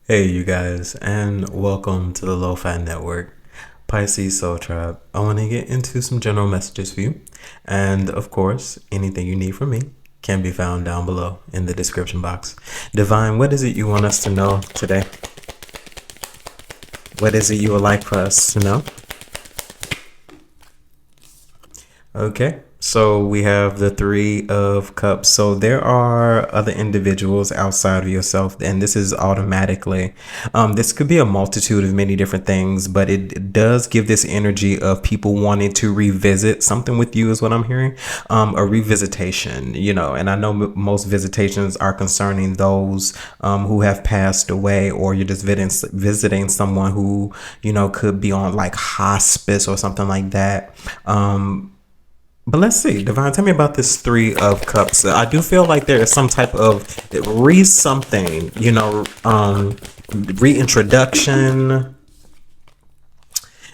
Hey, you guys, and welcome to the Lofi Network, Pisces Soul Tribe. I want to get into some general messages for you, and of course, anything you need from me can be found down below in the description box. Divine, what is it you want us to know today? What is it you would like for us to know? Okay, so we have the Three of Cups. So there are other individuals outside of yourself, and this is automatically. This could be a multitude of many different things, but it does give this energy of people wanting to revisit something with you, is what I'm hearing. A revisitation, and I know most visitations are concerning those who have passed away, or you're just visiting someone who, could be on like hospice or something like that. But let's see, Divine, tell me about this Three of Cups. I do feel like there is some type of something, reintroduction.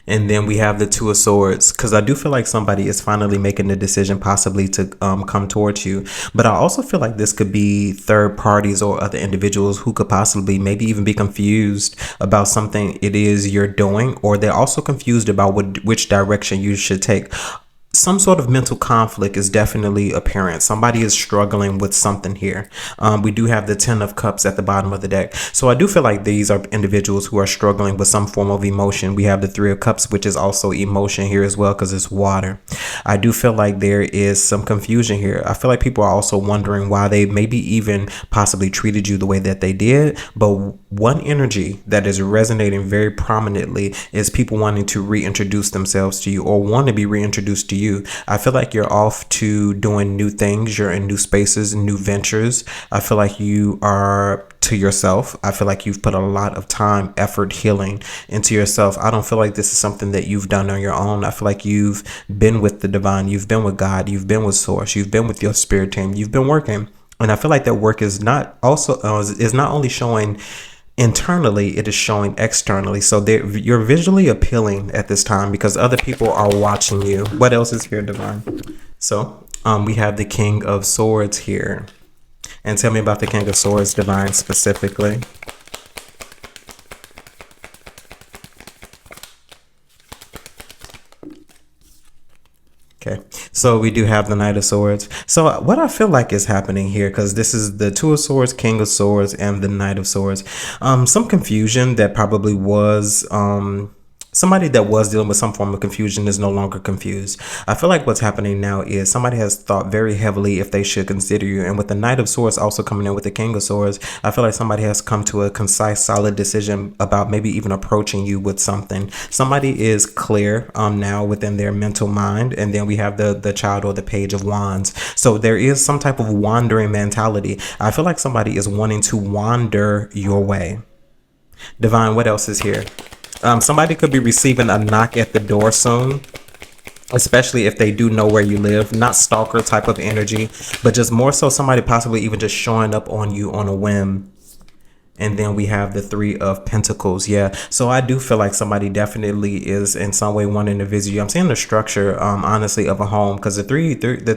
And then we have the Two of Swords, because I do feel like somebody is finally making the decision possibly to come towards you. But I also feel like this could be third parties or other individuals who could possibly maybe even be confused about something it is you're doing, or they're also confused about which direction you should take. Some sort of mental conflict is definitely apparent. Somebody is struggling with something here. We do have the Ten of Cups at the bottom of the deck. So I do feel like these are individuals who are struggling with some form of emotion. We have the Three of Cups, which is also emotion here as well, because it's water. I do feel like there is some confusion here. I feel like people are also wondering why they maybe even possibly treated you the way that they did. But one energy that is resonating very prominently is people wanting to reintroduce themselves to you, or want to be reintroduced to you. I feel like you're off to doing new things. You're in new spaces, new ventures. I feel like you are to yourself. I feel like you've put a lot of time, effort, healing into yourself. I don't feel like this is something that you've done on your own. I feel like you've been with the divine. You've been with God. You've been with source. You've been with your spirit team. You've been working. And I feel like that work is not only showing internally, it is showing externally. So you're visually appealing at this time because other people are watching you. What else is here, Divine? So we have the King of Swords here. And tell me about the King of Swords, Divine, specifically. Okay, so we do have the Knight of Swords. So what I feel like is happening here, because this is the Two of Swords, King of Swords, and the Knight of Swords. Some confusion that probably was somebody that was dealing with some form of confusion is no longer confused. I feel like what's happening now is somebody has thought very heavily if they should consider you. And with the Knight of Swords also coming in with the King of Swords, I feel like somebody has come to a concise, solid decision about maybe even approaching you with something. Somebody is clear now within their mental mind. And then we have the Child or the Page of Wands. So there is some type of wandering mentality. I feel like somebody is wanting to wander your way. Divine, what else is here? Somebody could be receiving a knock at the door soon, especially if they do know where you live. Not stalker type of energy, but just more so somebody possibly even just showing up on you on a whim. And then we have the Three of Pentacles. Yeah. So I do feel like somebody definitely is in some way wanting to visit you. I'm seeing the structure, honestly, of a home, because the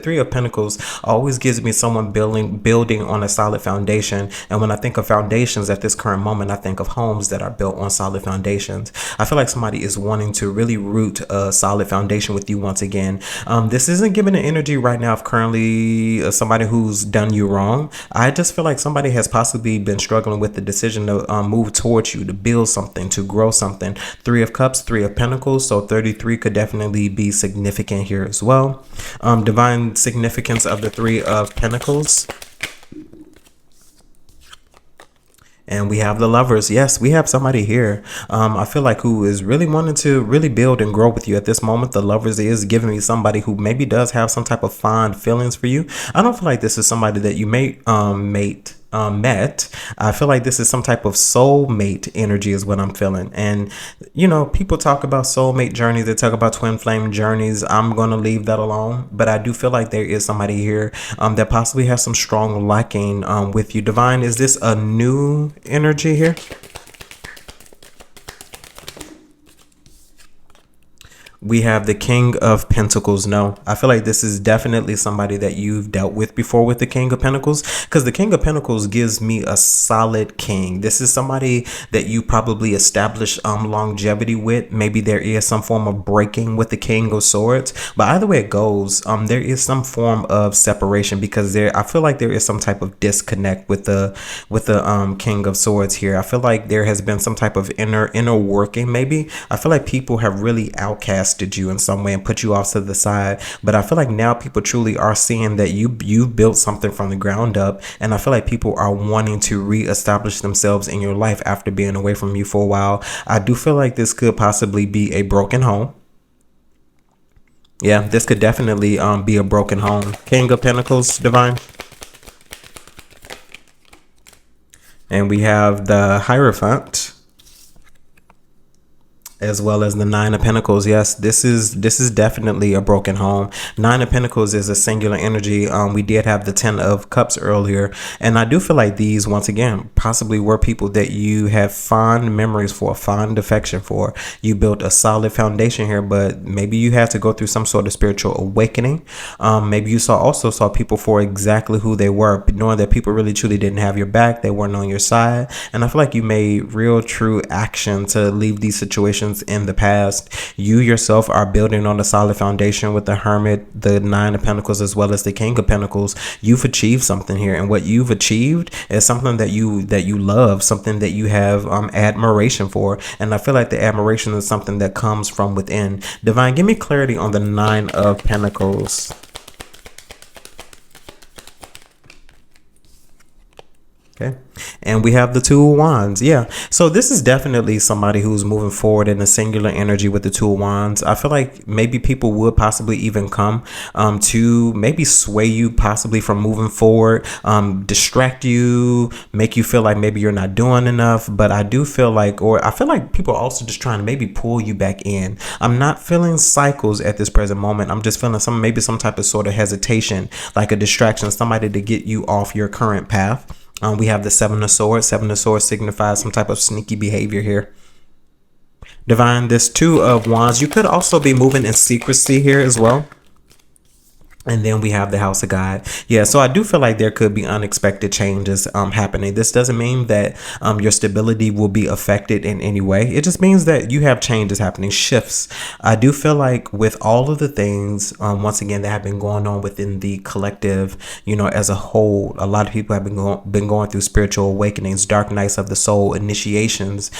Three of Pentacles always gives me someone building on a solid foundation. And when I think of foundations at this current moment, I think of homes that are built on solid foundations. I feel like somebody is wanting to really root a solid foundation with you once again. This isn't giving an energy right now of currently somebody who's done you wrong. I just feel like somebody has possibly been struggling with the decision to move towards you, to build something, to grow something. Three of Cups, Three of Pentacles. So 33 could definitely be significant here as well. Divine significance of the Three of Pentacles. And we have the Lovers. Yes, we have somebody here. I feel like who is really wanting to really build and grow with you at this moment. The Lovers is giving me somebody who maybe does have some type of fond feelings for you. I don't feel like this is somebody that you may met. I feel like this is some type of soulmate energy is what I'm feeling. And people talk about soulmate journeys, they talk about twin flame journeys. I'm gonna leave that alone, but I do feel like there is somebody here that possibly has some strong liking with you. Divine, is this a new energy here? We have the King of Pentacles. No, I feel like this is definitely somebody that you've dealt with before with the King of Pentacles, because the King of Pentacles gives me a solid king. This is somebody that you probably established longevity with. Maybe there is some form of breaking with the King of Swords, but either way it goes, there is some form of separation, because I feel like there is some type of disconnect with the King of Swords here. I feel like there has been some type of inner working. Maybe I feel like people have really outcasted you in some way and put you off to the side, but I feel like now people truly are seeing that you built something from the ground up, and I feel like people are wanting to reestablish themselves in your life after being away from you for a while. I do feel like this could possibly be a broken home. Yeah, this could definitely be a broken home. King of Pentacles, Divine. And we have the Hierophant, as well as the Nine of Pentacles. Yes, this is definitely a broken home. Nine of Pentacles is a singular energy. We did have the Ten of Cups earlier, and I do feel like these, once again, possibly were people that you have fond memories for, fond affection for. You built a solid foundation here, but maybe you had to go through some sort of spiritual awakening. Maybe you also saw people for exactly who they were, knowing that people really truly didn't have your back. They weren't on your side, and I feel like you made real true action to leave these situations in the past. You yourself are building on a solid foundation with the Hermit, the Nine of Pentacles, as well as the King of Pentacles. You've achieved something here, and what you've achieved is something that you love, something that you have admiration for, and I feel like the admiration is something that comes from within. Divine, give me clarity on the Nine of Pentacles. Okay. And we have the Two of Wands. Yeah. So this is definitely somebody who's moving forward in a singular energy with the Two of Wands. I feel like maybe people would possibly even come to maybe sway you possibly from moving forward, distract you, make you feel like maybe you're not doing enough. But I do feel like, or I feel like people are also just trying to maybe pull you back in. I'm not feeling cycles at this present moment. I'm just feeling maybe some type of sort of hesitation, like a distraction, somebody to get you off your current path. We have the Seven of Swords. Seven of Swords signifies some type of sneaky behavior here. Divine, this Two of Wands. You could also be moving in secrecy here as well. And then we have the House of God. Yeah, so I do feel like there could be unexpected changes happening. This doesn't mean that your stability will be affected in any way. It just means that you have changes happening, shifts. I do feel like with all of the things, once again, that have been going on within the collective, as a whole, a lot of people have been going through spiritual awakenings, dark nights of the soul, initiations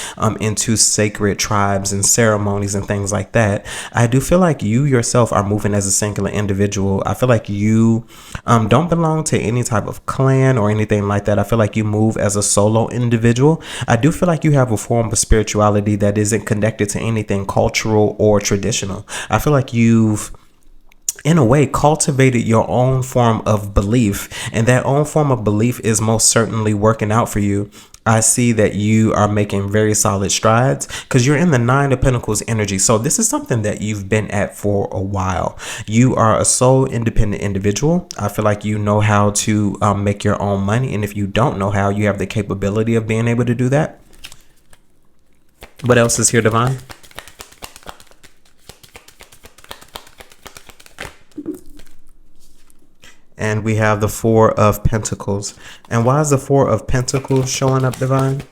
into sacred tribes and ceremonies and things like that. I do feel like you yourself are moving as a singular individual. I feel like you don't belong to any type of clan or anything like that. I feel like you move as a solo individual. I do feel like you have a form of spirituality that isn't connected to anything cultural or traditional. I feel like you've, in a way, cultivated your own form of belief, and that own form of belief is most certainly working out for you. I see that you are making very solid strides because you're in the Nine of Pentacles energy. So this is something that you've been at for a while. You are a sole independent individual. I feel like you know how to make your own money. And if you don't know how, you have the capability of being able to do that. What else is here, Divine? And we have the Four of Pentacles. And why is the Four of Pentacles showing up, Divine?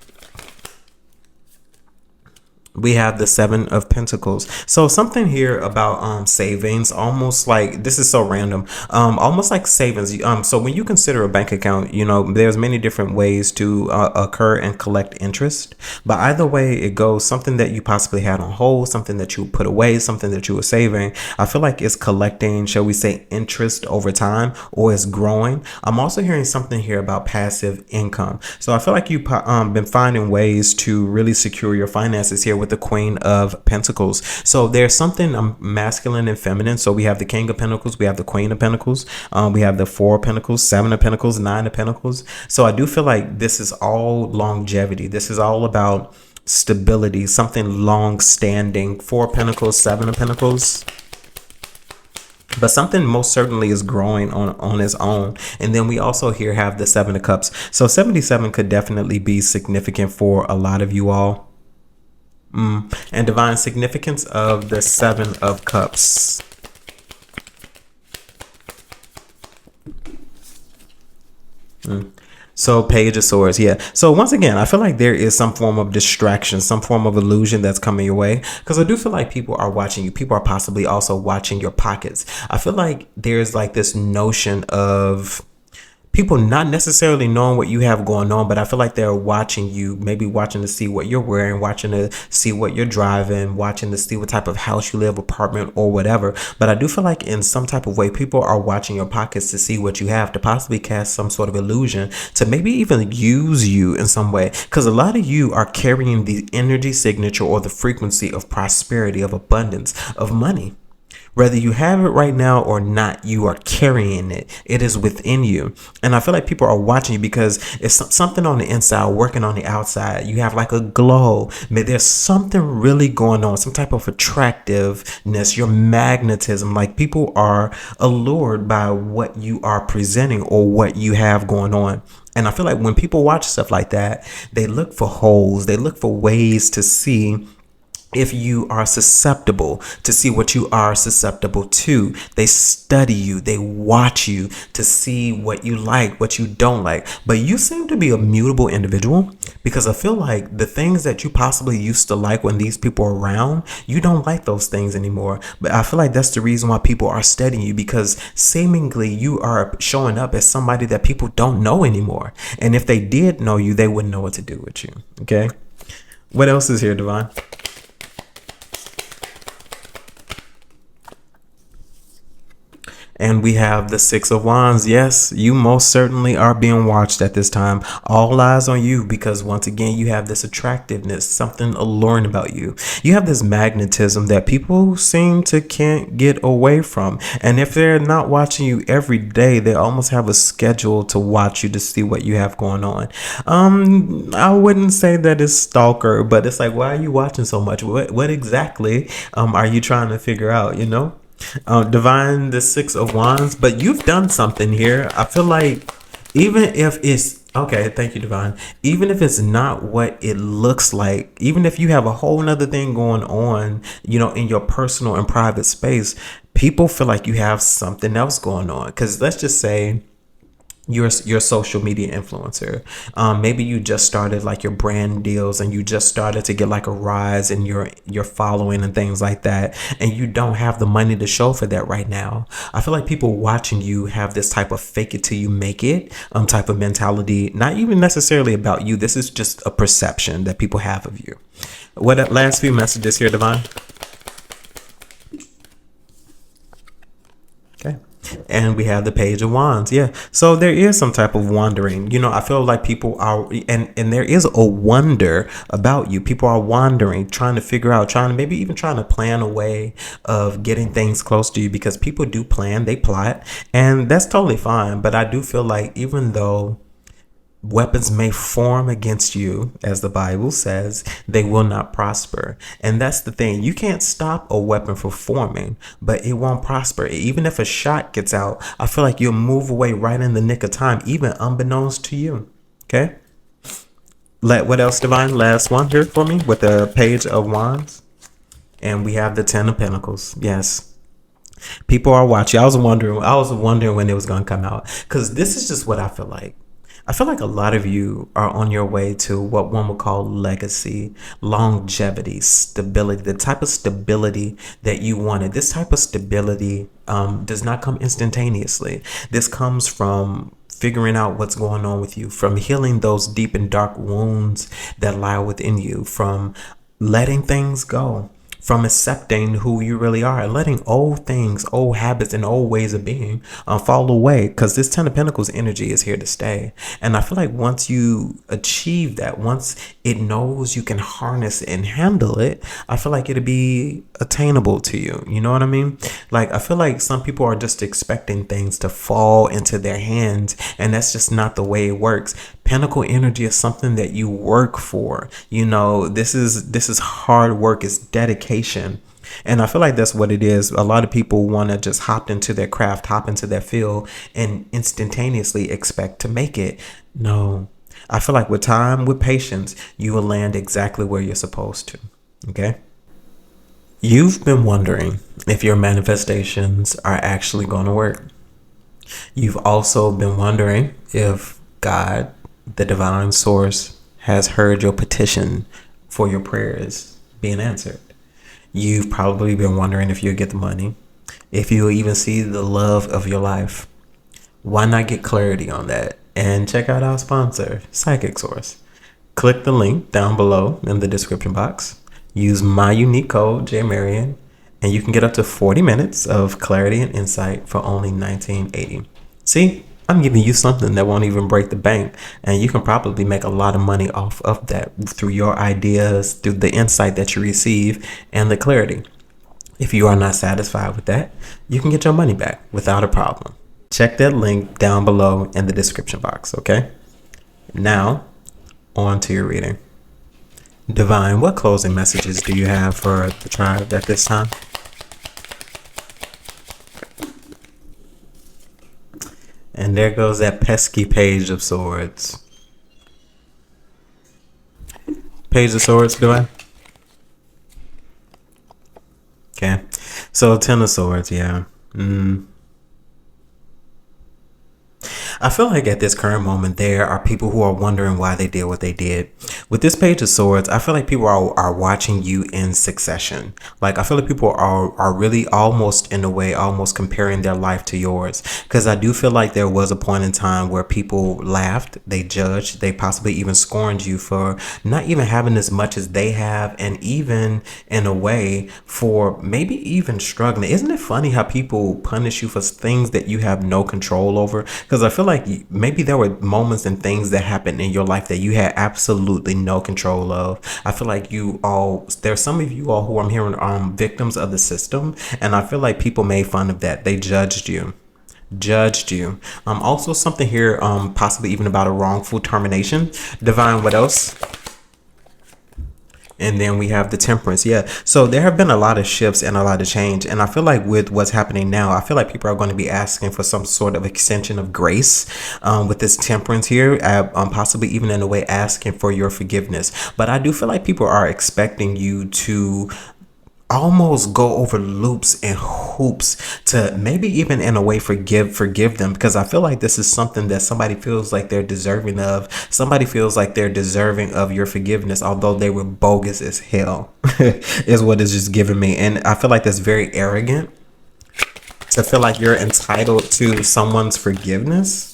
We have the Seven of Pentacles. So something here about savings, almost like, this is so random, almost like savings. So when you consider a bank account, there's many different ways to occur and collect interest, but either way it goes, something that you possibly had on hold, something that you put away, something that you were saving, I feel like it's collecting, shall we say, interest over time, or it's growing. I'm also hearing something here about passive income. So I feel like you've been finding ways to really secure your finances here with the Queen of Pentacles. So there's something masculine and feminine. So we have the King of Pentacles, we have the Queen of Pentacles, we have the Four of Pentacles, Seven of Pentacles, Nine of Pentacles. So I do feel like this is all longevity. This is all about stability, something long-standing. Four of Pentacles, Seven of Pentacles. But something most certainly is growing on its own. And then we also here have the Seven of Cups. So 77 could definitely be significant for a lot of you all. And divine significance of the Seven of Cups. So Page of Swords, yeah. So once again, I feel like there is some form of distraction, some form of illusion that's coming your way. Because I do feel like people are watching you. People are possibly also watching your pockets. I feel like there's like this notion of people not necessarily knowing what you have going on, but I feel like they're watching you, maybe watching to see what you're wearing, watching to see what you're driving, watching to see what type of house you live, apartment, or whatever. But I do feel like in some type of way, people are watching your pockets to see what you have, to possibly cast some sort of illusion, to maybe even use you in some way. Because a lot of you are carrying the energy signature or the frequency of prosperity, of abundance, of money. Whether you have it right now or not, you are carrying it. It is within you. And I feel like people are watching you because it's something on the inside working on the outside. You have like a glow. There's something really going on, some type of attractiveness, your magnetism. Like people are allured by what you are presenting or what you have going on. And I feel like when people watch stuff like that, they look for holes, they look for ways to see if you are susceptible, to see what you are susceptible to. They study you, they watch you to see what you like, what you don't like. But you seem to be a mutable individual, because I feel like the things that you possibly used to like when these people are around, you don't like those things anymore. But I feel like that's the reason why people are studying you, because seemingly you are showing up as somebody that people don't know anymore. And if they did know you, they wouldn't know what to do with you. Okay, what else is here, Devon? And we have the Six of Wands. Yes, you most certainly are being watched at this time. All eyes on you, because once again, you have this attractiveness, something alluring about you. You have this magnetism that people seem to can't get away from. And if they're not watching you every day, they almost have a schedule to watch you to see what you have going on. I wouldn't say that it's stalker, but it's like, why are you watching so much? What exactly are you trying to figure out, you know? Divine, the Six of Wands, but you've done something here. I feel like even if it's okay, thank you, Divine. Even if it's not what it looks like, even if you have a whole nother thing going on, you know, in your personal and private space, people feel like you have something else going on. Because let's just say you're a social media influencer. Maybe you just started like your brand deals and you just started to get like a rise in your following and things like that, and you don't have the money to show for that right now. I feel like people watching you have this type of fake it till you make it type of mentality, not even necessarily about you. This is just a perception that people have of you. What last few messages here, Divine? Okay. And we have the Page of Wands. Yeah. So there is some type of wandering. You know, I feel like people are, and there is a wonder about you. People are wandering, trying to figure out, maybe even trying to plan a way of getting things close to you, because people do plan, they plot, and that's totally fine. But I do feel like even though weapons may form against you, as the Bible says, they will not prosper. And that's the thing. You can't stop a weapon from forming, but it won't prosper. Even if a shot gets out, I feel like you'll move away right in the nick of time, even unbeknownst to you. Okay? What else, Divine? Last one here for me with the Page of Wands. And we have the Ten of Pentacles. Yes. People are watching. I was wondering when it was going to come out, because this is just what I feel like. I feel like a lot of you are on your way to what one would call legacy, longevity, stability, the type of stability that you wanted. This type of stability does not come instantaneously. This comes from figuring out what's going on with you, from healing those deep and dark wounds that lie within you, from letting things go, from accepting who you really are, and letting old things, old habits, and old ways of being fall away, because this Ten of Pentacles energy is here to stay. And I feel like once you achieve that, once it knows you can harness and handle it, I feel like it'll be attainable to you. You know what I mean? Like, I feel like some people are just expecting things to fall into their hands, and that's just not the way it works. Pentacle energy is something that you work for. You know, this is hard work, it's dedication. And I feel like that's what it is. A lot of people want to just hop into their craft, hop into their field, and instantaneously expect to make it. No, I feel like with time, with patience, you will land exactly where you're supposed to. Okay. You've been wondering if your manifestations are actually going to work. You've also been wondering if God, the divine source, has heard your petition for your prayers being answered. You've probably been wondering if you'll get the money, if you'll even see the love of your life. Why not get clarity on that and check out our sponsor, Psychic Source? Click the link down below in the description box. Use my unique code, JMarian, and you can get up to 40 minutes of clarity and insight for only $19.80. See, I'm giving you something that won't even break the bank, and you can probably make a lot of money off of that through your ideas, through the insight that you receive, and the clarity. If you are not satisfied with that, you can get your money back without a problem. Check that link down below in the description box, okay? Now, on to your reading. Divine, what closing messages do you have for the tribe at this time? And there goes that pesky Page of Swords. Page of Swords, Divine? Okay. So, Ten of Swords, yeah. I feel like at this current moment, there are people who are wondering why they did what they did. With this Page of Swords, I feel like people are watching you in succession. Like, I feel like people are really almost in a way, almost comparing their life to yours. Because I do feel like there was a point in time where people laughed, they judged, they possibly even scorned you for not even having as much as they have, and even in a way for maybe even struggling. Isn't it funny how people punish you for things that you have no control over? Because I feel like maybe there were moments and things that happened in your life that you had absolutely no control of. I feel like there's some of you all who I'm hearing victims of the system, and I feel like people made fun of that. They judged you. Also something here, possibly even about a wrongful termination. Divine, what else? And then we have the Temperance. Yeah. So there have been a lot of shifts and a lot of change. And I feel like with what's happening now, I feel like people are going to be asking for some sort of extension of grace with this Temperance here, possibly even in a way asking for your forgiveness. But I do feel like people are expecting you to almost go over loops and hoops to maybe even in a way forgive them, because I feel like this is something that somebody feels like they're deserving of. Somebody feels like they're deserving of your forgiveness, although they were bogus as hell is what is just giving me. And I feel like that's very arrogant to feel like you're entitled to someone's forgiveness.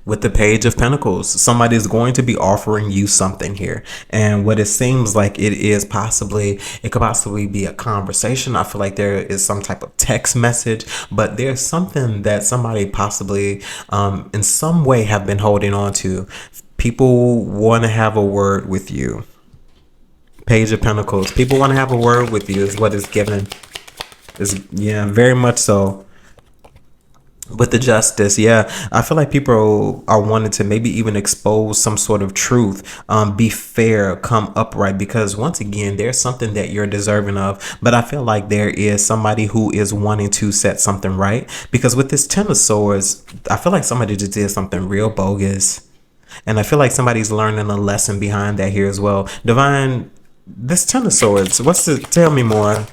With the Page of Pentacles, somebody is going to be offering you something here, and what it seems like it could possibly be a conversation. I feel like there is some type of text message, but there's something that somebody possibly in some way have been holding on to. People want to have a word with you. Page of Pentacles, people want to have a word with you is what is given. Yeah, very much so. With the Justice, yeah, I feel like people are wanting to maybe even expose some sort of truth, be fair, come upright, because once again, there's something that you're deserving of. But I feel like there is somebody who is wanting to set something right, because with this Ten of Swords, I feel like somebody just did something real bogus, and I feel like somebody's learning a lesson behind that here as well. Divine, this Ten of Swords, tell me more.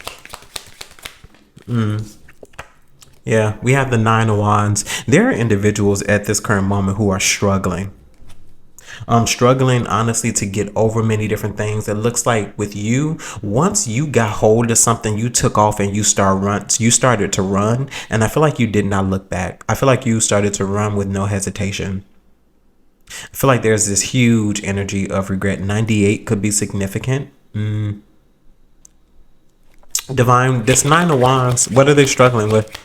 Yeah, we have the Nine of Wands. There are individuals at this current moment who are struggling. Struggling honestly to get over many different things. It looks like with you, once you got hold of something, you took off and you started to run, and I feel like you did not look back. I feel like you started to run with no hesitation. I feel like there's this huge energy of regret. 98 could be significant. Divine, this Nine of Wands, what are they struggling with?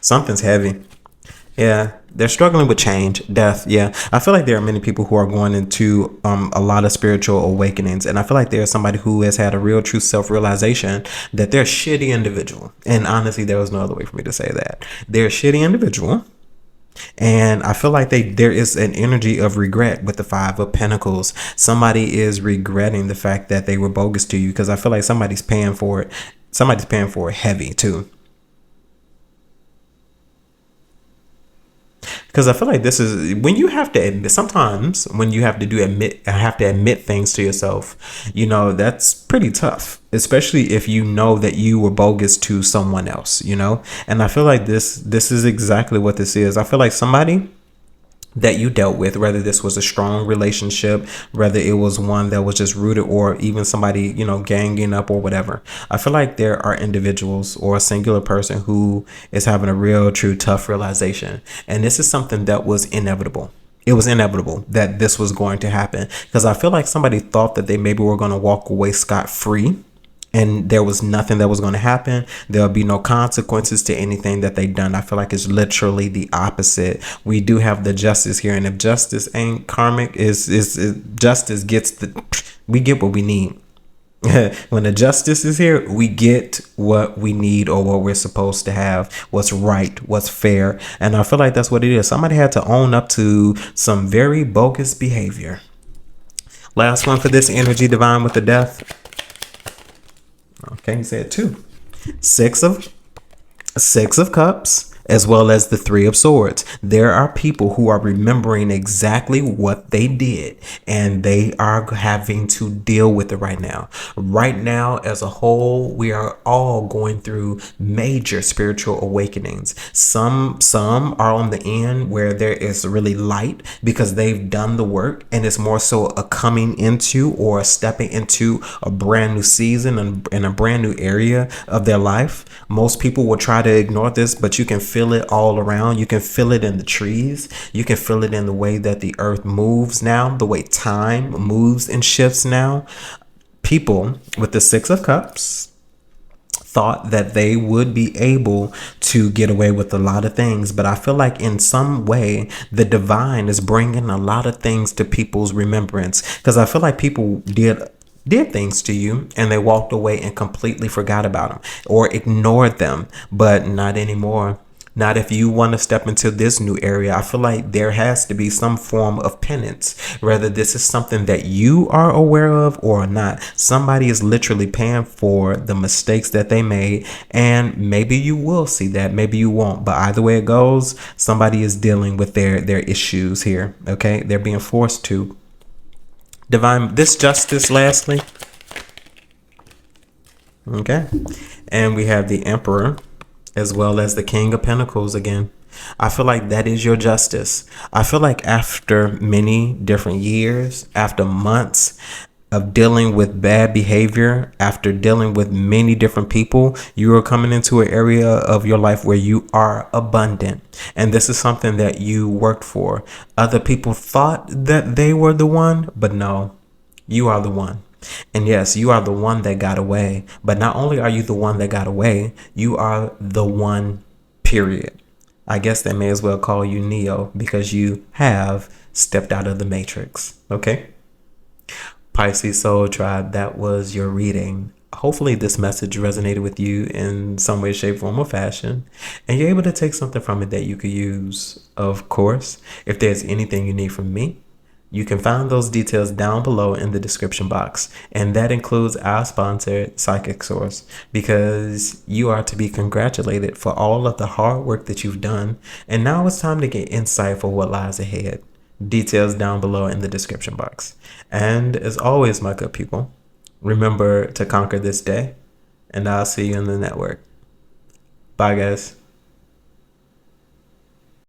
Something's heavy. Yeah, they're struggling with change, death. Yeah, I feel like there are many people who are going into a lot of spiritual awakenings, and I feel like there's somebody who has had a real true self-realization that they're a shitty individual. And honestly, there was no other way for me to say that. They're a shitty individual. And I feel like there is an energy of regret with the Five of Pentacles. Somebody is regretting the fact that they were bogus to you, because I feel like somebody's paying for it. Somebody's paying for it heavy too. Because I feel like this is when you have to admit, sometimes when you have to admit things to yourself, that's pretty tough, especially if you know that you were bogus to someone else, and I feel like this is exactly what this is. I feel like somebody that you dealt with, whether this was a strong relationship, whether it was one that was just rooted, or even somebody, ganging up or whatever. I feel like there are individuals or a singular person who is having a real, true, tough realization. And this is something that was inevitable. It was inevitable that this was going to happen, because I feel like somebody thought that they maybe were going to walk away scot-free, and there was nothing that was going to happen. There'll be no consequences to anything that they done. I feel like it's literally the opposite. We do have the justice here, and if justice ain't karmic, is justice gets we get what we need. When the justice is here, we get what we need, or what we're supposed to have, what's right, what's fair. And I feel like that's what it is. Somebody had to own up to some very bogus behavior. Last one for this energy, divine, with the death. Okay, he said 2. Six of Cups, as well as the 3 of Swords. There are people who are remembering exactly what they did, and they are having to deal with it right now. Right now, as a whole, we are all going through major spiritual awakenings. Some are on the end where there is really light because they've done the work, and it's more so a coming into or stepping into a brand new season and in a brand new area of their life. Most people will try to ignore this, but you can feel it all around. You can feel it in the trees. You can feel it in the way that the earth moves now, the way time moves and shifts now. People with the 6 of Cups thought that they would be able to get away with a lot of things, but I feel like in some way the divine is bringing a lot of things to people's remembrance, because I feel like people did things to you and they walked away and completely forgot about them or ignored them, but not anymore. Not if you want to step into this new area. I feel like there has to be some form of penance, whether this is something that you are aware of or not. Somebody is literally paying for the mistakes that they made, and maybe you will see that, maybe you won't, but either way it goes, somebody is dealing with their issues here. Okay, they're being forced to. Divine, this justice, lastly. Okay, and we have the Emperor, as well as the King of Pentacles again. I feel like that is your justice. I feel like after many different years, after months of dealing with bad behavior, after dealing with many different people, you are coming into an area of your life where you are abundant. And this is something that you worked for. Other people thought that they were the one, but no, you are the one. And yes, you are the one that got away. But not only are you the one that got away, you are the one, period. I guess they may as well call you Neo, because you have stepped out of the matrix. Okay? Pisces Soul Tribe, that was your reading. Hopefully this message resonated with you in some way, shape, form, or fashion, and you're able to take something from it that you could use. Of course, if there's anything you need from me, you can find those details down below in the description box, and that includes our sponsor, Psychic Source, because you are to be congratulated for all of the hard work that you've done, and now it's time to get insight for what lies ahead. Details down below in the description box. And as always, my good people, remember to conquer this day, and I'll see you in the network. Bye, guys.